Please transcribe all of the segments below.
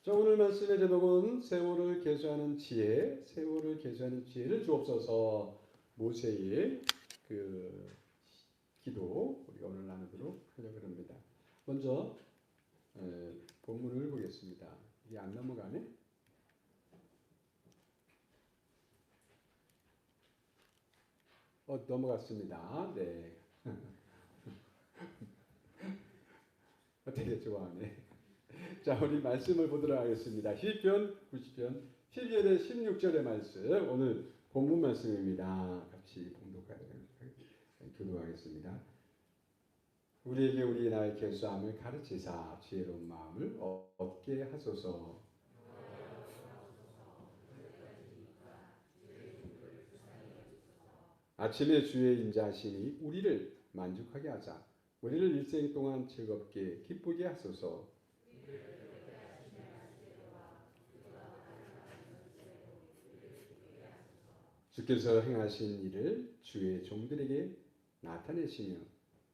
자, 오늘 말씀의 제목은 세월을 계수하는 지혜, 세월을 계수하는 지혜를 주옵소서. 모세의 그 기도 우리가 오늘 나누도록 하려고 합니다. 먼저 본문을 보겠습니다. 이게 안 넘어가네? 넘어갔습니다. 네. 되게 좋아하네. 자, 우리 말씀을 보도록 하겠습니다. 시편 90편 12절에 16절의 말씀, 오늘 본문 말씀입니다. 같이 교도하겠습니다. 우리에게 우리 나의 계수함을 가르치사 지혜로운 마음을 얻게 하소서. 아침에 주의 인자하시니 우리를 만족하게 하자. 우리를 일생 동안 즐겁게 기쁘게 하소서. 주께서 행하신 일을 주의 종들에게 나타내시며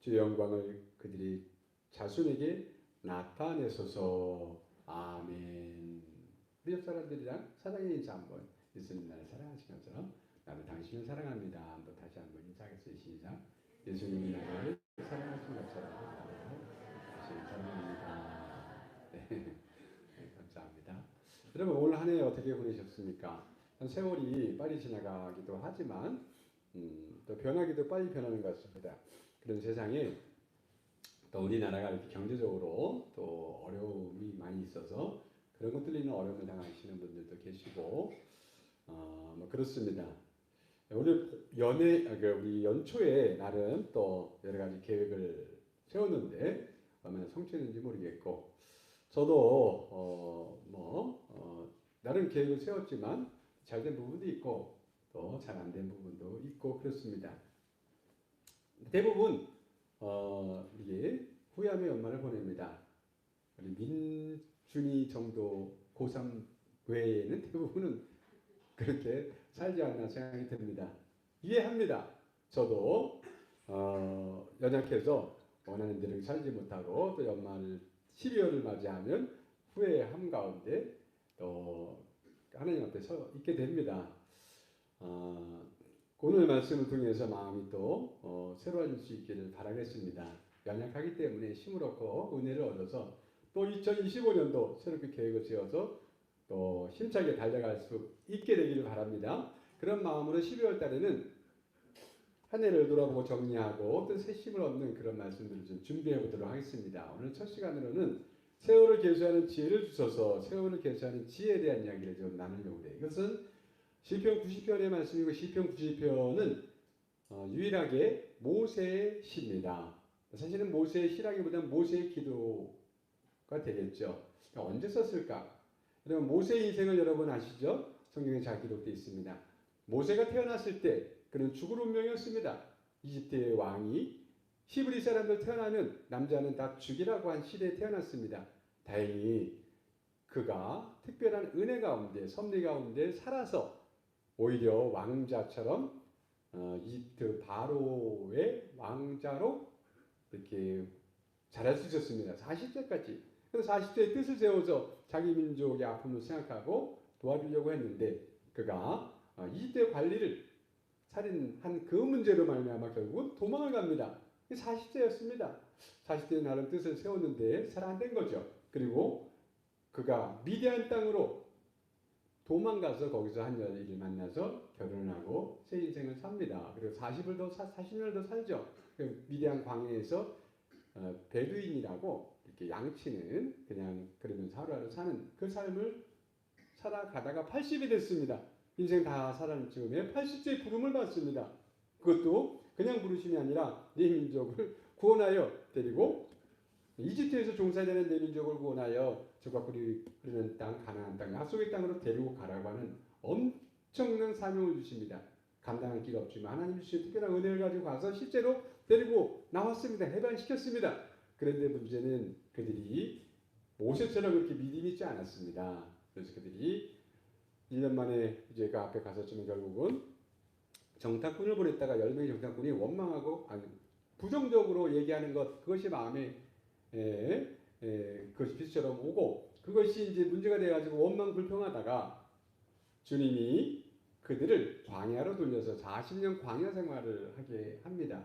주의 영광을 그들이 자손에게 나타내소서. 아멘. 우리 옆 사람들이랑 사랑의 인사 한번, 예수님 나를 사랑하신 것처럼 나도 당신을 사랑합니다. 한번 다시 한번 인사하겠습니다. 시작. 예수님이 나를 사랑하신 것처럼 나도 당신을 사랑합니다. 네. 네, 감사합니다. 여러분, 오늘 한 해 어떻게 보내셨습니까? 세월이 빨리 지나가기도 하지만 또 변하기도 빨리 변하는 것 같습니다. 그런 세상에 또 우리나라가 이렇게 경제적으로 또 어려움이 많이 있어서 그런 것들로 인한 어려움을 당하시는 분들도 계시고 뭐 그렇습니다. 우리 연초에 나름 또 여러 가지 계획을 세웠는데 얼마나 성취했는지 모르겠고, 저도 나름 계획을 세웠지만 잘된 부분도 있고 또 잘 안 된 부분도 있고 그렇습니다. 대부분 이게 후회함의 연말을 보냅니다. 우리 민준이 정도 고3 외에는 대부분은 그렇게 살지 않나 생각이 듭니다. 이해합니다. 저도 연약해서 원하는 대로 살지 못하고 또 연말 12월을 맞이하면 후회함 가운데 또 하나님 앞에 서 있게 됩니다. 오늘 말씀을 통해서 마음이 또 새로워질 수 있기를 바라겠습니다. 연약하기 때문에 힘을 얻고 은혜를 얻어서 또 2025년도 새롭게 계획을 세워서 또 힘차게 달려갈 수 있게 되기를 바랍니다. 그런 마음으로 12월 달에는 한 해를 돌아보고 정리하고 또 새 힘을 얻는 그런 말씀들을 좀 준비해 보도록 하겠습니다. 오늘 첫 시간으로는 세월을 계수하는 지혜를 주셔서 세월을 계수하는 지혜에 대한 이야기를 좀 나누려고 해요. 이것은 시편 90편의 말씀이고, 시편 90편은 유일하게 모세의 시입니다. 사실은 모세의 시라기보다는 모세의 기도가 되겠죠. 언제 썼을까? 여러분, 모세의 인생을 여러분 아시죠? 성경에 잘 기록되어 있습니다. 모세가 태어났을 때 그는 죽을 운명이었습니다. 이집트의 왕이 히브리 사람들 태어나면 남자는 다 죽이라고 한 시대에 태어났습니다. 다행히 그가 특별한 은혜 가운데, 섭리 가운데 살아서 오히려 왕자처럼 이집트 바로의 왕자로 이렇게 자랄 수 있었습니다. 40세까지. 그래서 40세에 뜻을 세워서 자기 민족의 아픔을 생각하고 도와주려고 했는데, 그가 이집트의 관리를 살인한 그 문제로 말미암아 결국은 도망을 갑니다. 40세였습니다. 40세에 나름 뜻을 세웠는데 잘 안 된 거죠. 그리고 그가 미디안 땅으로 도망가서 거기서 한 여인을 만나서 결혼하고 새 인생을 삽니다. 그리고 40년을 더 살죠. 미디안 광야에서 베두인이라고 이렇게 양치는 그냥 그러면서 하루하루 사는 그 삶을 살아가다가 80이 됐습니다. 인생 다 살아는 즈음에 80세의 부름을 받습니다. 그것도 그냥 부르심이 아니라 내 민족을 구원하여 데리고 이집트에서 종사되는 내 민족을 구원하여 저가 흐르는 땅, 가나안 땅, 약속의 땅으로 데리고 가라고 하는 엄청난 사명을 주십니다. 감당할 길 없지만 하나님 주신 특별한 은혜를 가지고 가서 실제로 데리고 나왔습니다. 해방시켰습니다. 그런데 문제는 그들이 모세처럼 그렇게 믿음이 있지 않았습니다. 그래서 그들이 1년 만에 이제 그 앞에 가서쯤은 결국은 정탐꾼을 보냈다가 10명의 정탐꾼이 원망하고 부정적으로 얘기하는 것, 그것이 마음에 그것이 빛처럼 오고, 그것이 이제 문제가 돼가지고 원망 불평하다가 주님이 그들을 광야로 돌려서 40년 광야 생활을 하게 합니다.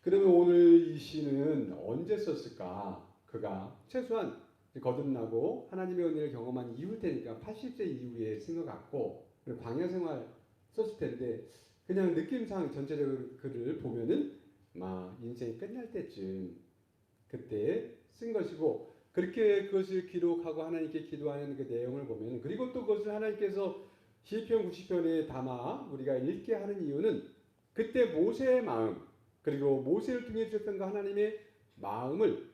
그러면 오늘 이 시는 언제 썼을까? 그가 최소한 거듭나고 하나님의 은혜를 경험한 이후 테니까 80세 이후에 쓴 것 같고, 그리고 광야 생활 썼을 텐데, 그냥 느낌상 전체적으로 글을 보면은 막 인생이 끝날 때쯤 그때 쓴 것이고, 그렇게 그것을 기록하고 하나님께 기도하는 그 내용을 보면, 그리고 또 그것을 하나님께서 시편 90편에 담아 우리가 읽게 하는 이유는 그때 모세의 마음, 그리고 모세를 통해 주셨던 그 하나님의 마음을,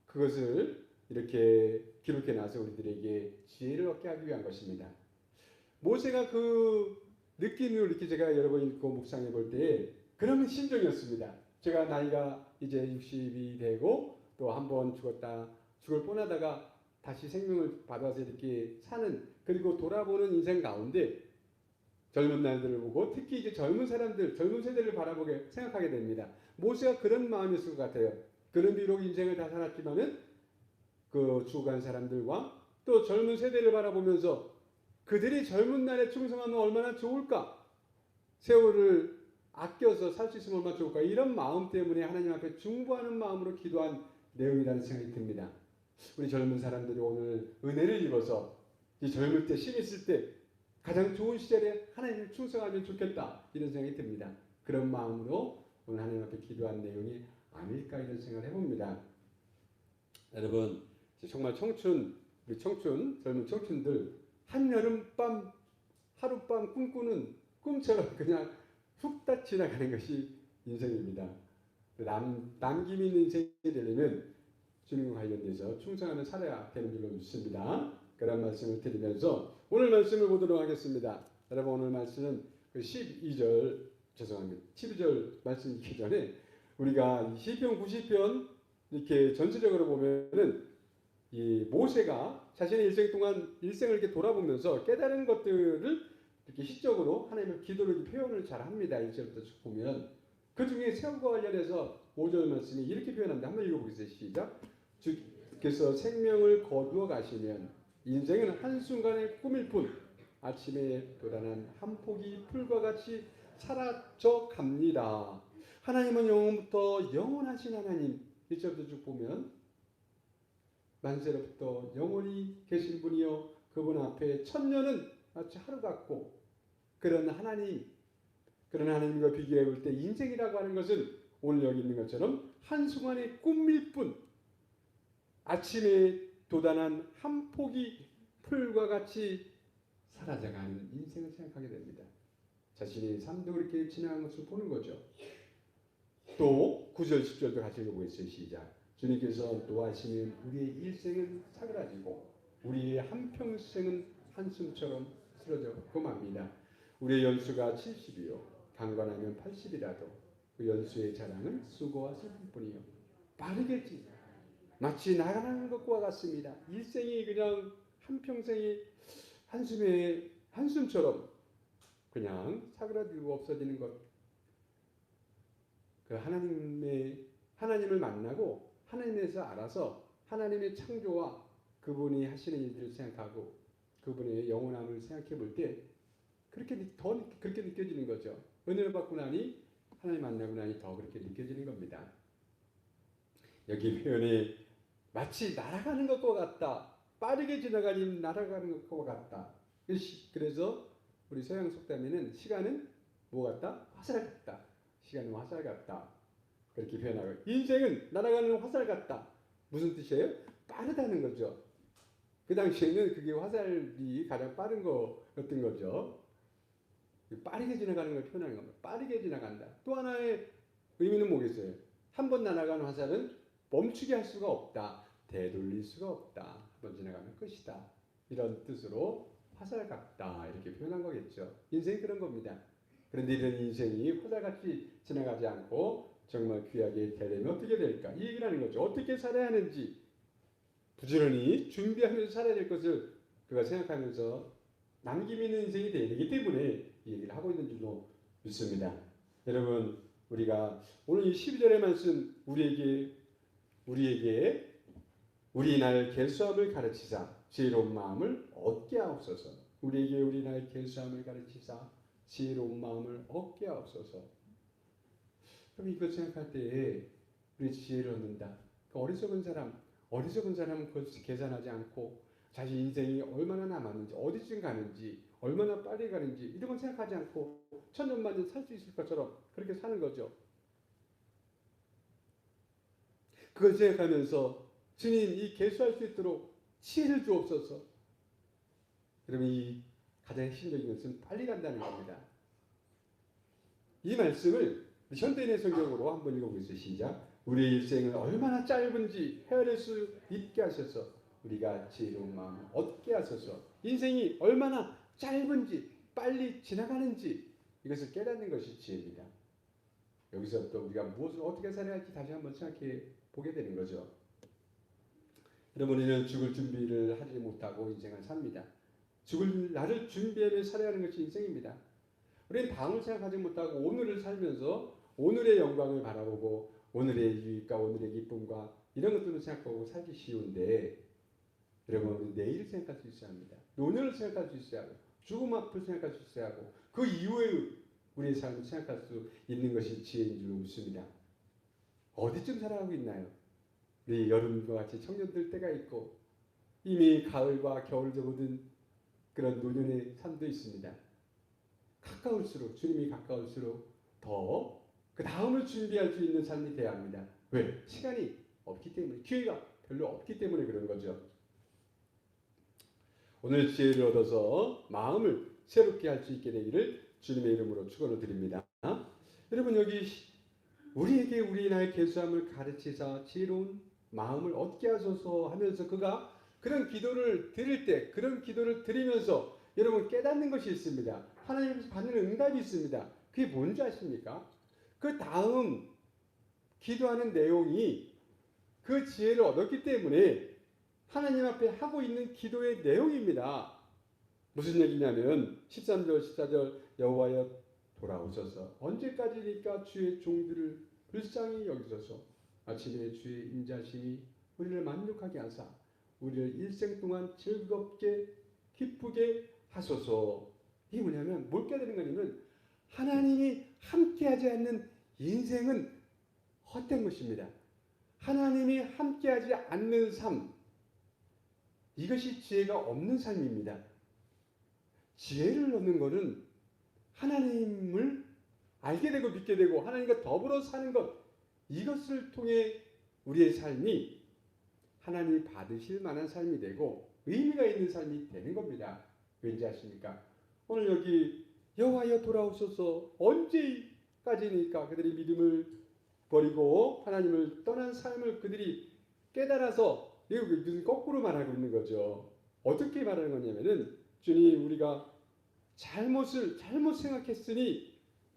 그것을 이렇게 기록해 놔서 우리들에게 지혜를 얻게 하기 위한 것입니다. 모세가 그 느낌을 이렇게 제가 여러 번 읽고 묵상해 볼 때 그런 심정이었습니다. 제가 나이가 이제 60이 되고 또 한 번 죽을 뻔하다가 다시 생명을 받아서 이렇게 사는, 그리고 돌아보는 인생 가운데 젊은 날들을 보고 특히 이제 젊은 사람들, 젊은 세대를 바라보게 생각하게 됩니다. 모세가 그런 마음이었을 것 같아요. 그런 비록 인생을 다 살았지만은 그 죽어간 사람들과 또 젊은 세대를 바라보면서 그들이 젊은 날에 충성하면 얼마나 좋을까? 세월을 아껴서 살 수 있으면 얼마나 좋을까? 이런 마음 때문에 하나님 앞에 중보하는 마음으로 기도한 내용이라는 생각이 듭니다. 우리 젊은 사람들이 오늘 은혜를 입어서 이 젊을 때, 힘 있을 때 가장 좋은 시절에 하나님을 충성하면 좋겠다, 이런 생각이 듭니다. 그런 마음으로 오늘 하나님 앞에 기도한 내용이 아닐까, 이런 생각을 해봅니다. 여러분, 정말 우리 젊은 청춘들 한여름밤 하룻밤 꿈꾸는 꿈처럼 그냥 훅 지나가는 것이 인생입니다. 남김 있는 인생이 되려면 주님과 관련돼서 충성하며 살아야 되는 줄로 믿습니다. 그런 말씀을 드리면서 오늘 말씀을 보도록 하겠습니다. 여러분, 오늘 말씀은 12절 말씀 읽기 전에 우리가 시편 90편 이렇게 전체적으로 보면은 이 모세가 자신의 일생 동안 일생을 이렇게 돌아보면서 깨달은 것들을 이렇게 시적으로 하나님의 기도로 표현을 잘 합니다. 1절부터 쭉 보면 그 중에 세월과 관련해서 5절 말씀이 이렇게 표현합니다. 한번 읽어보겠습니다. 시작. 주께서 생명을 거두어 가시면 인생은 한순간의 꿈일 뿐 아침에 돋아난 한 포기 풀과 같이 사라져 갑니다. 하나님은 영원부터 영원하신 하나님. 1절부터 쭉 보면 만세로부터 영원히 계신 분이요 그분 앞에 천년은 마치 하루 같고, 그런 하나님과 비교해 볼 때 인생이라고 하는 것은 오늘 여기 있는 것처럼 한순간의 꿈일 뿐 아침에 돋아난 한 포기 풀과 같이 사라져가는 인생을 생각하게 됩니다. 자신의 삶도 그렇게 지나간 것을 보는 거죠. 또 9절 10절도 같이 읽어보겠어요. 시작. 주님께서 노하시면 우리의 일생은 사그라지고 우리의 한평생은 한숨처럼 쓰러져 맙니다. 우리의 연수가 70이요 강건하면 80이라도 그 연수의 자랑은 수고와 슬픔뿐이요 빠르겠지 마치 나가는 것과 같습니다. 일생이 그냥 한평생이 한숨처럼 그냥 사그라들고 없어지는 것. 그 하나님을 만나고 하나님에서 알아서 하나님의 창조와 그분이 하시는 일들을 생각하고 그분의 영원함을 생각해 볼 때 그렇게 느껴지는 거죠. 은혜를 받고 나니, 하나님 만나고 나니 더 그렇게 느껴지는 겁니다. 여기 표현이 마치 날아가는 것과 같다. 빠르게 지나가니 날아가는 것과 같다. 그래서 우리 서양 속담에는 시간은 뭐 같다? 화살 같다. 시간은 화살 같다. 그렇게 표현하고, 인생은 날아가는 화살 같다. 무슨 뜻이에요? 빠르다는 거죠. 그 당시에는 그게 화살이 가장 빠른 거였던 거죠. 빠르게 지나가는 걸 표현하는 겁니다. 빠르게 지나간다. 또 하나의 의미는 뭐겠어요? 한 번 날아가는 화살은 멈추게 할 수가 없다. 되돌릴 수가 없다. 한 번 지나가면 끝이다. 이런 뜻으로 화살 같다. 이렇게 표현한 거겠죠. 인생이 그런 겁니다. 그런데 이런 인생이 화살같이 지나가지 않고 정말 귀하게 되려면 어떻게 될까? 이 얘기를 하는 거죠. 어떻게 살아야 하는지 부지런히 준비하면서 살아야 될 것을 그가 생각하면서 남김 있는 인생이 되기 때문에 이 얘기를 하고 있는 줄로 믿습니다. 여러분, 우리가 오늘 이 12절의 말씀 우리에게 우리 날 결수함을 가르치사 지혜로운 마음을 얻게 하옵소서. 우리에게 우리 나의 계수함을 가르치사 지혜로운 마음을 얻게 하옵소서. 그럼 이것 생각할 때에 우리 지혜를 얻는다. 그 어리석은 사람은 그것을 계산하지 않고 자기 인생이 얼마나 남았는지, 어디쯤 가는지, 얼마나 빨리 가는지 이런 걸 생각하지 않고 천년만년 살 수 있을 것처럼 그렇게 사는 거죠. 그걸 생각하면서 주님 이 계수할 수 있도록 지혜를 주옵소서. 그러면 이 가장 핵심적인 것은 빨리 간다는 겁니다. 이 말씀을 현대인의 성경으로 한번 읽어보겠습니다. 시작. 우리의 일생을 얼마나 짧은지 헤아릴 수 있게 하셔서 우리가 지혜로운 마음을 얻게 하소서. 인생이 얼마나 짧은지 빨리 지나가는지 이것을 깨닫는 것이 지혜입니다. 여기서부터 우리가 무엇을 어떻게 살아야 할지 다시 한번 생각해 보게 되는 거죠. 여러분, 우리는 죽을 준비를 하지 못하고 인생을 삽니다. 죽을 날을 준비하며 살아야 하는 것이 인생입니다. 우리는 다음을 생각하지 못하고 오늘을 살면서 오늘의 영광을 바라보고 오늘의 유익과 오늘의 기쁨과 이런 것들을 생각하고 살기 쉬운데, 여러분, 우리 내일을 생각할 수 있어야 합니다. 오늘을 생각할 수 있어야 하고 죽음 앞을 생각할 수 있어야 하고 그 이후에 우리의 삶을 생각할 수 있는 것이 지혜인 줄 믿습니다. 어디쯤 살아가고 있나요? 우리 여름과 같이 청년들 때가 있고 이미 가을과 겨울 접어든 그런 노년의 삶도 있습니다. 가까울수록, 주님이 가까울수록 더 그 다음을 준비할 수 있는 삶이 되어야 합니다. 왜? 시간이 없기 때문에, 기회가 별로 없기 때문에 그런 거죠. 오늘 지혜를 얻어서 마음을 새롭게 할 수 있게 되기를 주님의 이름으로 축원을 드립니다. 여러분, 여기 우리에게 우리 나의 계수함을 가르치사 지혜로운 마음을 얻게 하소서 하면서 그가 그런 기도를 드릴 때, 그런 기도를 드리면서 여러분 깨닫는 것이 있습니다. 하나님께서 받는 응답이 있습니다. 그게 뭔지 아십니까? 그 다음 기도하는 내용이 그 지혜를 얻었기 때문에 하나님 앞에 하고 있는 기도의 내용입니다. 무슨 얘기냐면 13절 14절 여호와여 돌아오셔서 언제까지니까 주의 종들을 불쌍히 여기소서. 아침에 주의 인자심이 우리를 만족하게 하사 우리를 일생 동안 즐겁게 기쁘게 하소서. 이게 뭐냐면 뭘 깨달은 거냐면 하나님이 함께하지 않는 인생은 헛된 것입니다. 하나님이 함께하지 않는 삶, 이것이 지혜가 없는 삶입니다. 지혜를 얻는 것은 하나님을 알게 되고 믿게 되고 하나님과 더불어 사는 것, 이것을 통해 우리의 삶이 하나님이 받으실 만한 삶이 되고 의미가 있는 삶이 되는 겁니다. 왠지 아십니까? 오늘 여기 여호와여 돌아오소서, 언제까지니까 그들이 믿음을 버리고 하나님을 떠난 삶을 그들이 깨달아서 이거 거꾸로 말하고 있는 거죠. 어떻게 말하는 거냐면은 주님, 우리가 잘못 생각했으니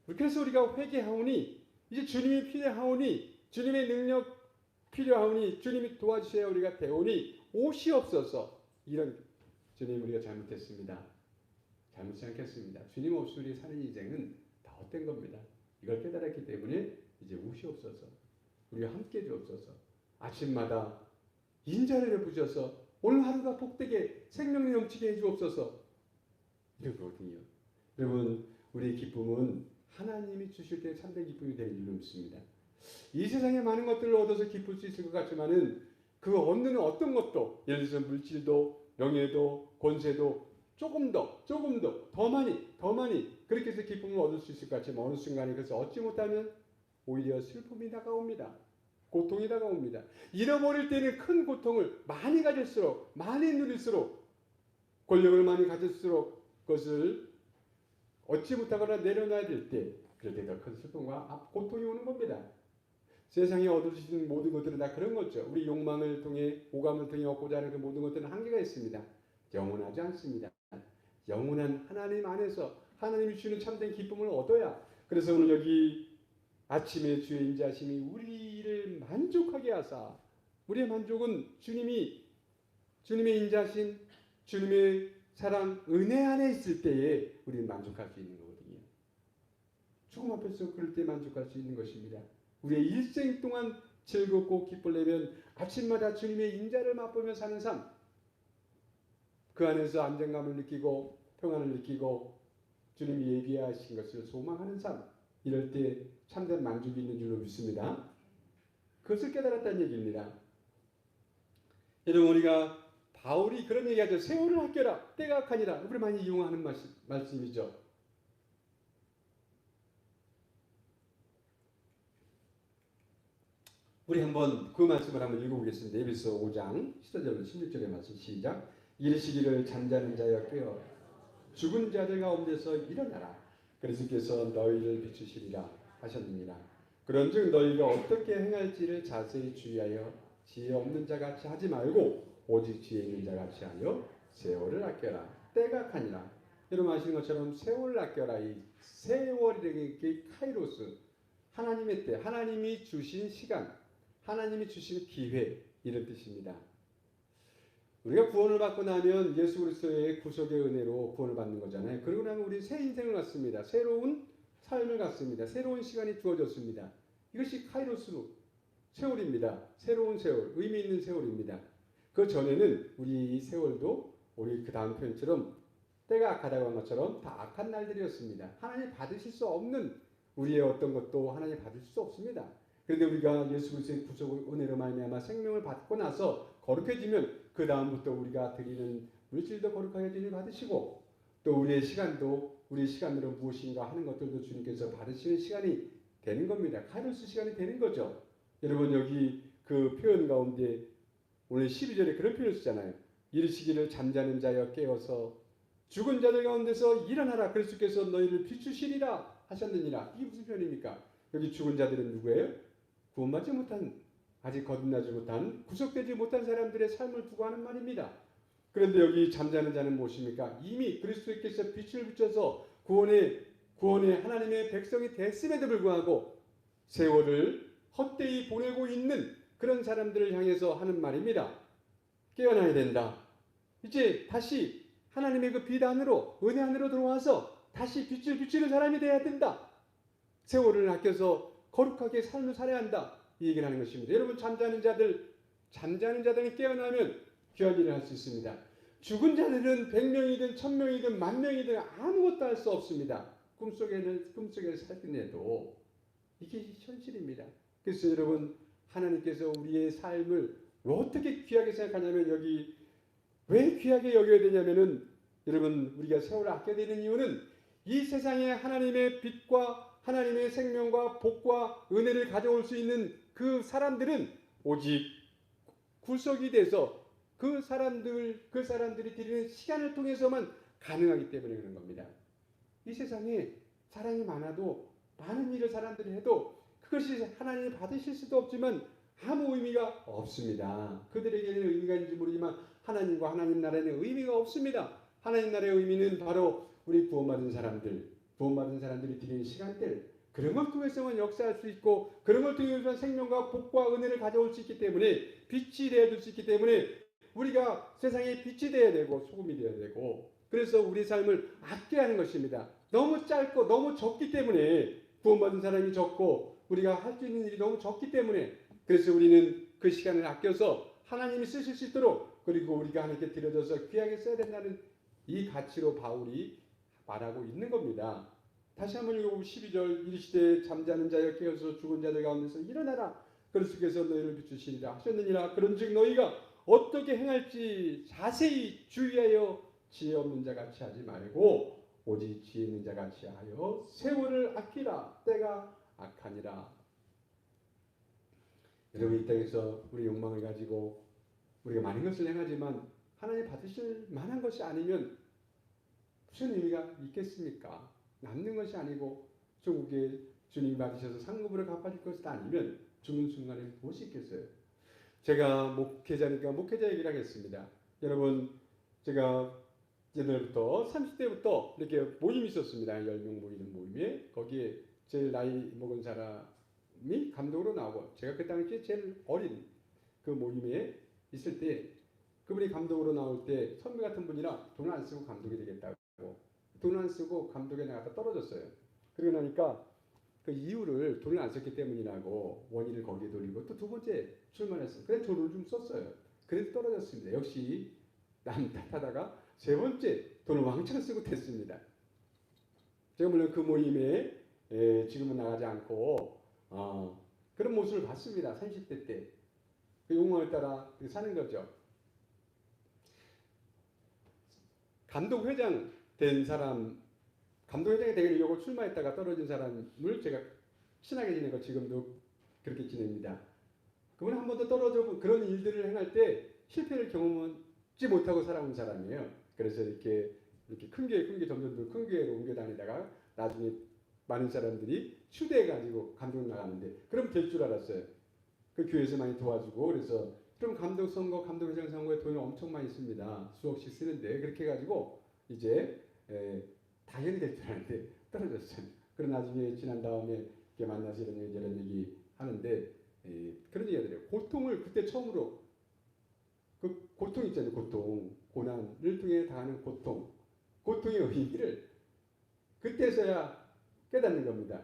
그래서 우리가 회개하오니 이제 주님이 필요하오니 주님의 능력 필요하오니 주님이 도와주셔야 우리가 되오니 오시옵소서. 이런 주님, 우리가 잘못했습니다. 잘못 생각했습니다. 주님 없이 우리 사는 인생은 다 헛된 겁니다. 이걸 깨달았기 때문에 이제 오시옵소서. 우리와 함께 주옵소서. 아침마다 인자를 베푸셔서 오늘 하루가 복되게 생명이 넘치게 해주옵소서. 이런 거거든요. 여러분, 우리의 기쁨은 하나님이 주실 때 참된 기쁨이 되는 줄 믿습니다. 이 세상에 많은 것들을 얻어서 기쁠 수 있을 것 같지만은 그 얻는 어떤 것도, 예를 들어서 물질도 명예도 권세도 조금 더 많이 그렇게 해서 기쁨을 얻을 수 있을 것 같지만 어느 순간에 그것을 얻지 못하면 오히려 슬픔이 다가옵니다. 고통이 다가옵니다. 잃어버릴 때는 큰 고통을 많이 가질수록, 많이 누릴수록, 권력을 많이 가질수록 그것을 얻지 못하거나 내려놔야 될 때, 그럴 때 더 큰 슬픔과 고통이 오는 겁니다. 세상에 얻을 수 있는 모든 것들은 다 그런 거죠. 우리 욕망을 통해, 오감을 통해 얻고자 하는 그 모든 것들은 한계가 있습니다. 영원하지 않습니다. 영원한 하나님 안에서 하나님이 주는 참된 기쁨을 얻어야. 그래서 오늘 여기 아침에 주의 인자심이 우리를 만족하게 하사, 우리의 만족은 주님의 인자심, 주님의 사랑, 은혜 안에 있을 때에 우리는 만족할 수 있는 거거든요. 죽음 앞에서 그럴 때 만족할 수 있는 것입니다. 우리의 일생 동안 즐겁고 기쁠려면 아침마다 주님의 인자를 맛보며 사는 삶, 그 안에서 안정감을 느끼고 평안을 느끼고 주님이 예비하신 것을 소망하는 삶, 이럴 때 참된 만족이 있는 줄로 믿습니다. 그것을 깨달았다는 얘기입니다. 여러분, 우리가 바울이 그런 얘기하죠. 세월을 아껴라, 때가 악하니라. 우리 많이 이용하는 말씀이죠. 우리 한번 그 말씀을 한번 읽어보겠습니다. 에베소 5장 14절로 16절의 말씀 시작. 이르시기를 잠자는 자여 깨어 죽은 자들 가운데서 일어나라. 그리스도께서 너희를 비추시리라 하셨느니라. 그런즉 너희가 어떻게 행할지를 자세히 주의하여 지혜 없는 자같이 하지 말고 오직 지혜 있는 자같이 하여 세월을 아껴라. 때가 악하니라. 여러분 아시는 것처럼 세월을 아껴라. 이 세월이라는 게 카이로스, 하나님의 때, 하나님이 주신 시간, 하나님이 주신 기회, 이런 뜻입니다. 우리가 구원을 받고 나면 예수 그리스도의 구속의 은혜로 구원을 받는 거잖아요. 그러고 나면 우리 새 인생을 갖습니다. 새로운 삶을 갖습니다. 새로운 시간이 주어졌습니다. 이것이 카이로스 세월입니다. 새로운 세월, 의미 있는 세월입니다. 그 전에는 우리 이 세월도 우리 그 다음 표현처럼 때가 악하다고 한 것처럼 다 악한 날들이었습니다. 하나님 받으실 수 없는 우리의 어떤 것도 하나님 받을 수 없습니다. 그런데 우리가 예수 그리스도의 구속 은혜로 말미암아 생명을 받고 나서 거룩해지면 그 다음부터 우리가 드리는 물질도 거룩하게 주님 받으시고 또 우리의 시간도 우리 시간으로 무엇인가 하는 것들도 주님께서 받으시는 시간이 되는 겁니다. 카이로스 시간이 되는 거죠. 여러분 여기 그 표현 가운데 오늘 12절에 그런 표현을 쓰잖아요. 이르시기를 잠자는 자여 깨어서 죽은 자들 가운데서 일어나라. 그리스도께서 너희를 비추시리라 하셨느니라. 이게 무슨 표현입니까? 여기 죽은 자들은 누구예요? 구원받지 못한, 아직 거듭나지 못한, 구속되지 못한 사람들의 삶을 두고 하는 말입니다. 그런데 여기 잠자는 자는 무엇입니까? 이미 그리스도께서 빛을 비춰서 구원의 하나님의 백성이 됐음에도 불구하고 세월을 헛되이 보내고 있는 그런 사람들을 향해서 하는 말입니다. 깨어나야 된다. 이제 다시 하나님의 그 빛 안으로, 은혜 안으로 들어와서 다시 빛을 비추는 사람이 되어야 된다. 세월을 아껴서 거룩하게 삶을 살아야 한다. 이 얘기를 하는 것입니다. 여러분 잠자는 자들이 깨어나면 귀한 일을 할 수 있습니다. 죽은 자들은 100명이든 1000명이든 10,000명이든 아무것도 할 수 없습니다. 꿈속에 살긴 해도 이게 현실입니다. 그래서 여러분 하나님께서 우리의 삶을 어떻게 귀하게 생각하냐면 여기 왜 귀하게 여겨야 되냐면은 여러분 우리가 세월을 아껴야 되는 이유는 이 세상에 하나님의 빛과 하나님의 생명과 복과 은혜를 가져올 수 있는 그 사람들은 오직 구속이 돼서 그 사람들이 드리는 시간을 통해서만 가능하기 때문에 그런 겁니다. 이 세상에 사랑이 많아도 많은 일을 사람들이 해도 그것이 하나님이 받으실 수도 없지만 아무 의미가 없습니다. 그들에게는 의미가 있는지 모르지만 하나님과 하나님 나라에는 의미가 없습니다. 하나님 나라의 의미는 바로 우리 구원받은 사람들이 드리는 시간들, 그런 걸 통해서만 역사할 수 있고 그런 걸 통해서 생명과 복과 은혜를 가져올 수 있기 때문에 빛이 되어줄 수 있기 때문에 우리가 세상에 빛이 되어야 되고 소금이 되어야 되고 그래서 우리 삶을 아껴야 하는 것입니다. 너무 짧고 너무 적기 때문에 구원받은 사람이 적고 우리가 할 수 있는 일이 너무 적기 때문에 그래서 우리는 그 시간을 아껴서 하나님이 쓰실 수 있도록 그리고 우리가 하나님께 드려져서 귀하게 써야 된다는 이 가치로 바울이 말하고 있는 겁니다. 다시 한번 읽어보면 12절 이르시되 잠자는 자여 깨어서 죽은 자들 가운데서 일어나라. 그리스도께서 너희를 비추시리라 하셨느니라. 그런즉 너희가 어떻게 행할지 자세히 주의하여 지혜 없는 자같이 하지 말고 오직 지혜 있는 자같이 하여 세월을 아끼라. 때가 악하니라. 여러분 이 땅에서 우리 욕망을 가지고 우리가 많은 것을 행하지만 하나님 받으실 만한 것이 아니면 무슨 의미가 있겠습니까? 남는 것이 아니고 조국에 주님이 받으셔서 상급으로 갚아줄 것이 아니면 죽는 순간에 무엇이 있겠어요? 제가 목회자니까 목회자 얘기를 하겠습니다. 여러분 제가 옛날부터 30대부터 이렇게 모임이 있었습니다. 10명 모이는 모임에 거기에 제일 나이 먹은 사람이 감독으로 나오고 제가 그 당시에 제일 어린 그 모임에 있을 때 그분이 감독으로 나올 때 선배 같은 분이라 돈을 안 쓰고 감독이 되겠다고 돈을 안 쓰고 감독에 나갔다 떨어졌어요. 그러고 나니까 그 이유를 돈을 안 썼기 때문이라고 원인을 거기에 돌리고 또 두 번째 출마했어요. 그래서 돈을 좀 썼어요. 그래도 떨어졌습니다. 역시 남 탓하다가 세 번째 돈을 왕창 쓰고 됐습니다. 제가 물론 그 모임에 지금은 나가지 않고 그런 모습을 봤습니다. 30대 때. 그 욕망을 따라 사는 거죠. 감독회장 된 사람, 감독회장이 되려고 출마했다가 떨어진 사람을 제가 친하게 지내고 지금도 그렇게 지냅니다. 그분은 한 번도 떨어져 그런 일들을 행할 때 실패를 경험하지 못하고 살아온 사람이에요. 그래서 이렇게 큰 교회 점점 더 큰 교회로 옮겨 다니다가 나중에 많은 사람들이 추대해가지고 감독 나가는데 그럼 될 줄 알았어요. 그 교회에서 많이 도와주고 그래서 그럼 감독 선거, 감독회장 선거에 돈을 엄청 많이 씁니다. 수억씩 쓰는데 그렇게 해가지고 이제 당연히 될 줄 알았는데 떨어졌어요. 그런 나중에 지난 다음에 이렇게 만나서 이런 얘기 하는데 그런 얘기가 들어요. 고통을 그때 처음으로 그 고통 있잖아요. 고통, 고난을 통해 당하는 고통의 의미를 그때서야 깨닫는 겁니다.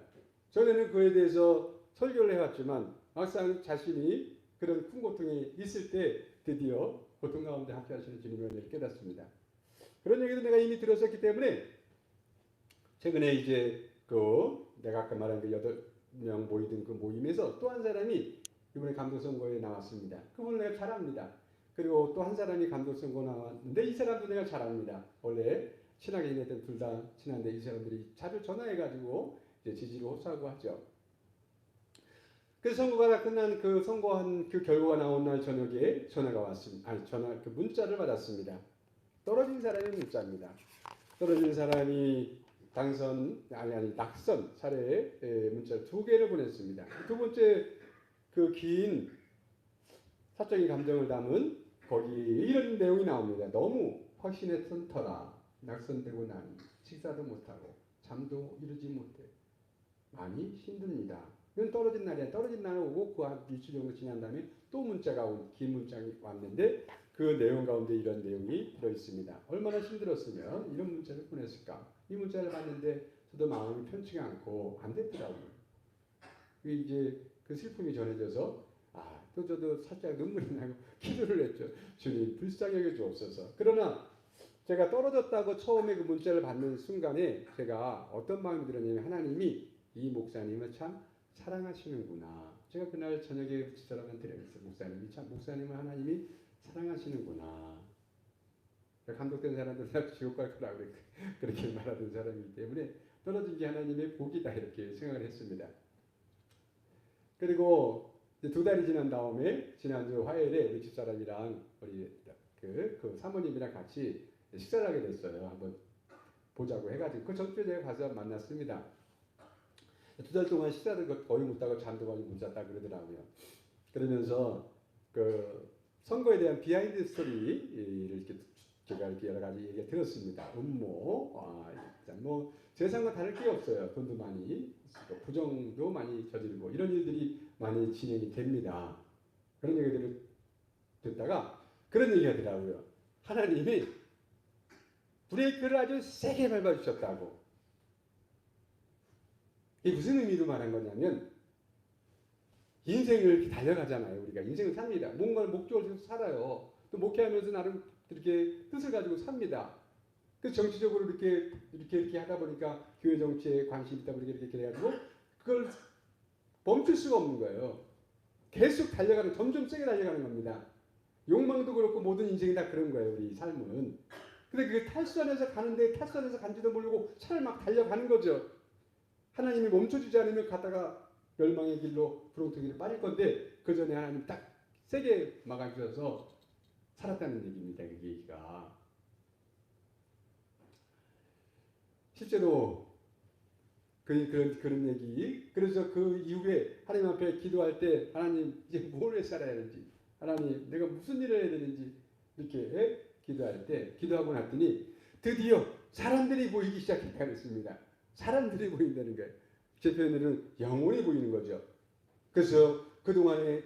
전에는 그에 대해서 설교를 해왔지만 막상 자신이 그런 큰 고통이 있을 때 드디어 고통 가운데 함께 하시는 주님의 은혜를 깨닫습니다. 그런 얘기도 내가 이미 들었었기 때문에 최근에 이제 내가 아까 말한 그 8명 모이던 그 모임에서 또 한 사람이 이번에 감독선거에 나왔습니다. 그분을 내가 잘 압니다. 그리고 또 한 사람이 감독선거 나왔는데 이 사람도 내가 잘 압니다. 원래 친하게 지냈던 둘 다 친한데 이 사람들이 자주 전화해가지고 이제 지지를 호소하고 하죠. 그 선거가 다 끝난 그 선거한 그 결과가 나온 날 저녁에 전화가 왔습니다. 그 문자를 받았습니다. 떨어진 사람의 문자입니다. 떨어진 사람이 낙선 사례의 문자를 2개를 보냈습니다. 두 번째 그 긴 사적인 감정을 담은 거기 이런 내용이 나옵니다. 너무 확신했던 터라 낙선되고 나니 식사도 못하고 잠도 이루지 못해 많이 힘듭니다. 이건 떨어진 날이야. 떨어진 날 오고 그 한 일주일 정도 지난 다음에 또 긴 문자가 왔는데 그 내용 가운데 이런 내용이 들어있습니다. 얼마나 힘들었으면 이런 문자를 보냈을까. 이 문자를 봤는데 저도 마음이 편치가 않고 안 됐더라고요. 이제 그 슬픔이 전해져서 또 저도 살짝 눈물이 나고 기도를 했죠. 주님 불쌍히 여겨주옵소서. 그러나 제가 떨어졌다고 처음에 그 문자를 받는 순간에 제가 어떤 마음이 들었냐면 하나님이 이 목사님을 참 사랑하시는구나. 제가 그날 저녁에 집사람한테 그랬어요. 목사님을 하나님이 사랑하시는구나. 감독된 사람들은 다 지옥 갈 거라고 그렇게 말하던 사람이기 때문에 떨어진 게 하나님의 복이다 이렇게 생각을 했습니다. 그리고 2달이 지난 다음에 지난주 화요일에 우리 집사람이랑 우리 그 사모님이랑 같이 식사를 하게 됐어요. 한번 보자고 해가지고 그 전주에 제가 가서 만났습니다. 2달 동안 식사를 거의 못하고 잠도 거의 못 잤다 그러더라고요. 그러면서 그 선거에 대한 비하인드 스토리를 이렇게 제가 이렇게 여러 가지 얘기를 들었습니다. 음모, 뭐 세상과 다를 게 없어요. 돈도 많이 쓰고 부정도 많이 저지르고 이런 일들이 많이 진행이 됩니다. 그런 얘기들을 듣다가 그런 얘기 하더라고요. 하나님이 브레이크를 아주 세게 밟아주셨다고. 이게 무슨 의미로 말한 거냐면 인생을 이렇게 달려가잖아요. 우리가 인생을 삽니다. 뭔가를 목적을 세워서 살아요. 또 목회하면서 나름 이렇게 뜻을 가지고 삽니다. 그래서 정치적으로 이렇게 하다 보니까 교회 정치에 관심이 있다 보니까 이렇게 해가지고 그걸 멈출 수가 없는 거예요. 계속 달려가는, 점점 세게 달려가는 겁니다. 욕망도 그렇고 모든 인생이 다 그런 거예요. 우리 삶은. 근데 그게 탈선해서 가는데 탈선해서 간지도 모르고 차를 막 달려가는 거죠. 하나님이 멈춰주지 않으면 가다가 멸망의 길로 구렁텅이로 빠질 건데 그 전에 하나님 딱 세게 막아주셔서 살았다는 얘기입니다. 그 얘기가. 실제로 그런 얘기. 그래서 그 이후에 하나님 앞에 기도할 때 하나님 이제 뭘 해 살아야 되는지, 하나님 내가 무슨 일을 해야 되는지 이렇게 기도할 때 기도하고 났더니 드디어 사람들이 보이기 시작했다 그랬습니다. 사람들이 보인다는 거예요. 제 표현으로는 영혼이 보이는 거죠. 그래서 그동안에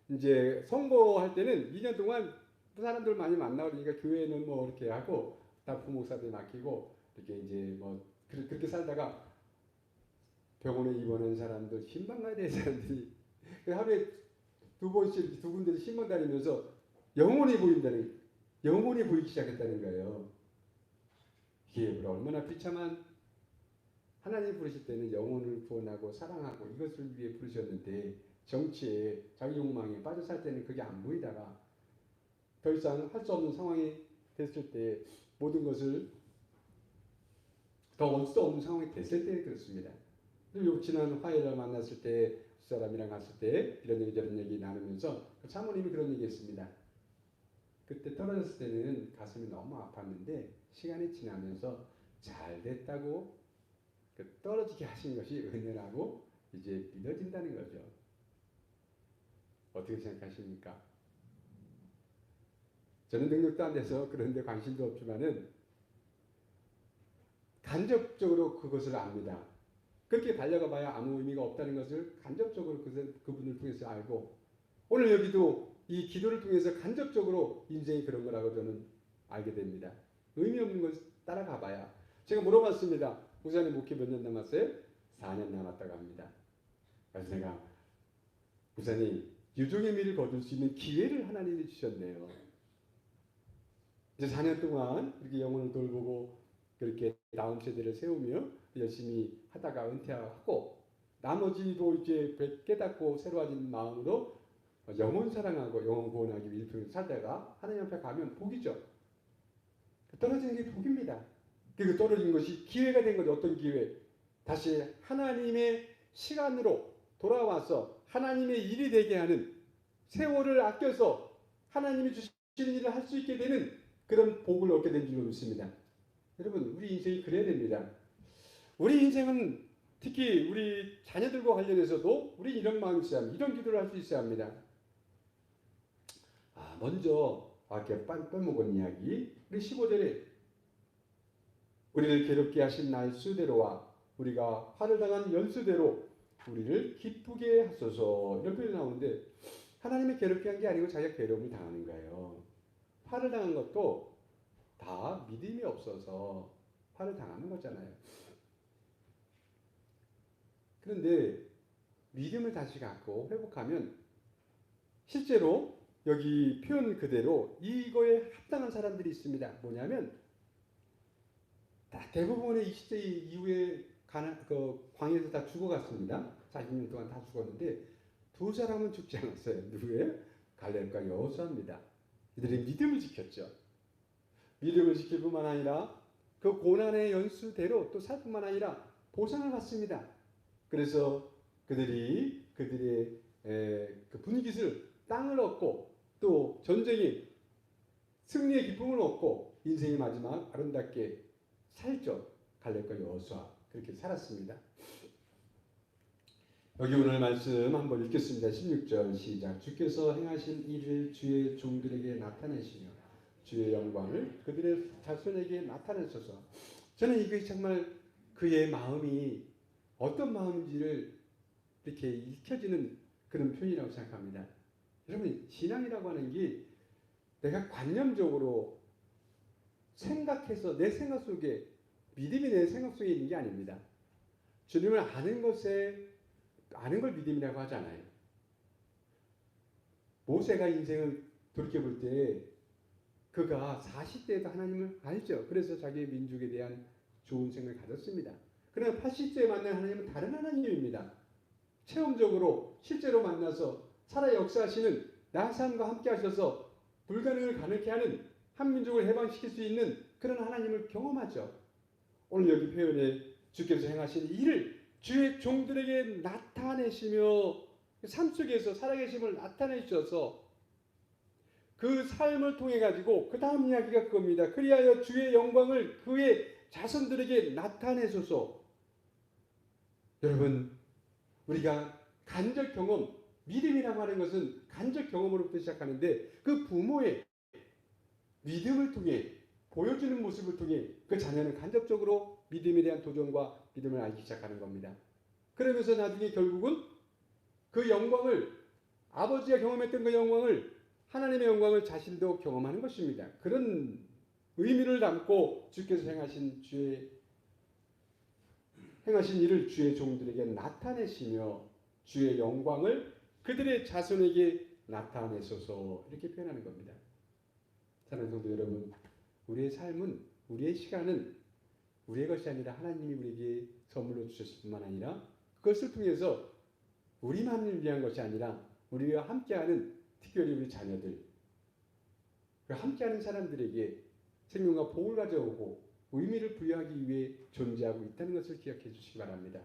이제 선거할 때는 2년 동안 사람들 많이 만나고 그러니까 교회는 뭐 이렇게 하고 다 부목사들 맡기고 이렇게 이제 뭐 그렇게 살다가 병원에 입원한 사람들, 신방 가야 되는 사람들이 하루에 2번씩 2군데서 신방 다니면서 영혼이 보인다는 영혼이 보이기 시작했다는 거예요. 이게 얼마나 비참한, 하나님 부르실 때는 영혼을 구원하고 사랑하고 이것을 위해 부르셨는데 정치에 자기 욕망에 빠져 살 때는 그게 안 보이다가 더 이상 할 수 없는 상황이 됐을 때 모든 것을 더 올 수 없는 상황이 됐을 때 그렇습니다. 그리고 지난 화요일에 만났을 때 그 사람이랑 갔을 때 이런 얘기 저런 얘기 나누면서 그 사모님이 그런 얘기 했습니다. 그때 떨어졌을 때는 가슴이 너무 아팠는데 시간이 지나면서 잘 됐다고 그 떨어지게 하신 것이 은혜라고 이제 믿어진다는 거죠. 어떻게 생각하십니까? 저는 능력도 안 돼서 그런데 관심도 없지만은 간접적으로 그것을 압니다. 그렇게 달려가 봐야 아무 의미가 없다는 것을 간접적으로 그분을 통해서 알고 오늘 여기도 이 기도를 통해서 간접적으로 인생이 그런 거라고 저는 알게 됩니다. 의미 없는 걸 따라가 봐야. 제가 물어봤습니다. 목사님 목회 몇 년 남았어요? 4년 남았다고 합니다. 그래서 제가 목사님 유종의 미를 거둘 수 있는 기회를 하나님이 주셨네요. 이제 4년 동안 이렇게 영혼을 돌보고 그렇게 다음 세대를 세우며 열심히 하다가 은퇴하고 나머지도 이제 깨닫고 새로워진 마음으로 영혼 사랑하고 영혼 구원하기 위해 일평생 살다가 하나님 앞에 가면 복이죠. 떨어지는 게 복입니다. 그 떨어진 것이 기회가 된 거죠. 어떤 기회? 다시 하나님의 시간으로 돌아와서 하나님의 일이 되게 하는 세월을 아껴서 하나님이 주시는 일을 할 수 있게 되는 그런 복을 얻게 된 줄로 믿습니다. 여러분 우리 인생이 그래야 됩니다. 우리 인생은 특히 우리 자녀들과 관련해서도 우리 이런 마음이 있어야 합니다. 이런 기도를 할 수 있어야 합니다. 먼저 아까 빼먹은 이야기 우리 15절에 우리를 괴롭게 하신 날수대로와 우리가 화를 당한 연수대로 우리를 기쁘게 하소서 이런 표현이 나오는데 하나님이 괴롭게 한 게 아니고 자기가 괴로움을 당하는 거예요. 화를 당한 것도 다 믿음이 없어서 화를 당하는 거잖아요. 그런데 믿음을 다시 갖고 회복하면 실제로 여기 표현 그대로 이거에 합당한 사람들이 있습니다. 뭐냐면 대부분의 20세 이후에 광야에서 다 죽어갔습니다. 40년 동안 다 죽었는데 두 사람은 죽지 않았어요. 누구예요? 갈렙과 여호수아입니다. 이들이 믿음을 지켰죠. 믿음을 지킬 뿐만 아니라 그 고난의 연수대로 또 살 뿐만 아니라 보상을 받습니다. 그래서 그들의 그 분깃을 땅을 얻고 또 전쟁의 승리의 기쁨을 얻고 인생의 마지막 아름답게 살죠. 갈렙과 여호수아 그렇게 살았습니다. 여기 오늘 말씀 한번 읽겠습니다. 16절 시작. 주께서 행하신 일을 주의 종들에게 나타내시며 주의 영광을 그들의 자손에게 나타내소서. 저는 이게 정말 그의 마음이 어떤 마음인지를 이렇게 읽혀지는 그런 표현이라고 생각합니다. 여러분 신앙이라고 하는 게 내가 관념적으로 생각해서 내 생각 속에 믿음이 내 생각 속에 있는 게 아닙니다. 주님을 아는 걸 믿음이라고 하잖아요. 모세가 인생을 돌이켜볼 때 그가 40대에도 하나님을 알죠. 그래서 자기의 민족에 대한 좋은 생각을 가졌습니다. 그러나 80세에 만난 하나님은 다른 하나님입니다. 체험적으로 실제로 만나서 살아 역사하시는 나사람과 함께 하셔서 불가능을 가능케 하는 한 민족을 해방시킬 수 있는 그런 하나님을 경험하죠. 오늘 여기 표현에 주께서 행하신 일을 주의 종들에게 나타내시며 삶 속에서 살아계심을 나타내셔서 그 삶을 통해 가지고 그 다음 이야기가 그겁니다. 그리하여 주의 영광을 그의 자손들에게 나타내소서. 여러분 우리가 간접 경험, 믿음이라고 하는 것은 간접 경험으로부터 시작하는데 그 부모의 믿음을 통해 보여주는 모습을 통해 그 자녀는 간접적으로 믿음에 대한 도전과 믿음을 알기 시작하는 겁니다. 그러면서 나중에 결국은 그 영광을 아버지가 경험했던 그 영광을 하나님의 영광을 자신도 경험하는 것입니다. 그런 의미를 담고 주께서 행하신 일을 주의 종들에게 나타내시며 주의 영광을 그들의 자손에게 나타내소서 이렇게 표현하는 겁니다. 사랑하는 성도 여러분, 우리의 삶은, 우리의 시간은 우리의 것이 아니라 하나님이 우리에게 선물로 주셨을 뿐만 아니라 그것을 통해서 우리만을 위한 것이 아니라 우리와 함께하는, 특별히 우리 자녀들, 함께하는 사람들에게 생명과 복을 가져오고 의미를 부여하기 위해 존재하고 있다는 것을 기억해 주시기 바랍니다.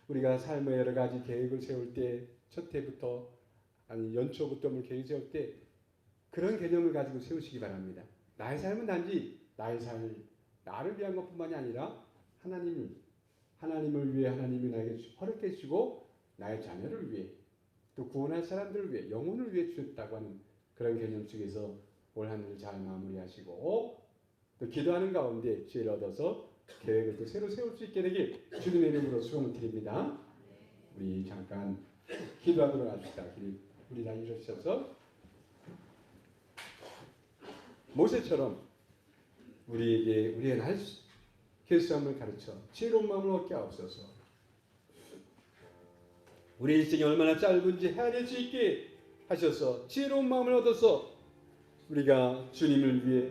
우리가 삶의 여러 가지 계획을 세울 때, 첫 해부터 아니 연초부터 계획을 세울 때 그런 개념을 가지고 세우시기 바랍니다. 나의 삶은 단지 나를 위한 것뿐만이 아니라 하나님을 위해 하나님이 나에게 허락해 주시고 나의 자녀를 위해 또 구원할 사람들을 위해 영혼을 위해 주셨다고 하는 그런 개념 속에서 올 한 해를 잘 마무리하시고 또 기도하는 가운데 지혜를 얻어서 계획을 또 새로 세울 수 있게 되길 주님의 이름으로 소원을 드립니다. 우리 잠깐 기도하도록 합시다. 우리 다 일어서서 모세처럼 우리의 날 결심을 가르쳐 지혜로운 마음을 얻게 하옵소서. 우리 인생이 얼마나 짧은지 헤아릴 수 있게 하셔서 지혜로운 마음을 얻어서 우리가 주님을 위해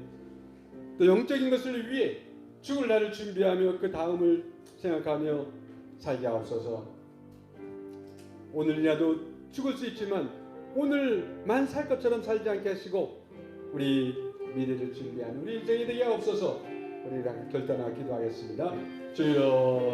또 영적인 것을 위해 죽을 날을 준비하며 그 다음을 생각하며 살게 하옵소서. 오늘이라도 죽을 수 있지만 오늘만 살 것처럼 살지 않게 하시고 우리 미래를 준비하는 우리 인생이 되게 하옵소서. 우리가 결단하고 기도하겠습니다. 주여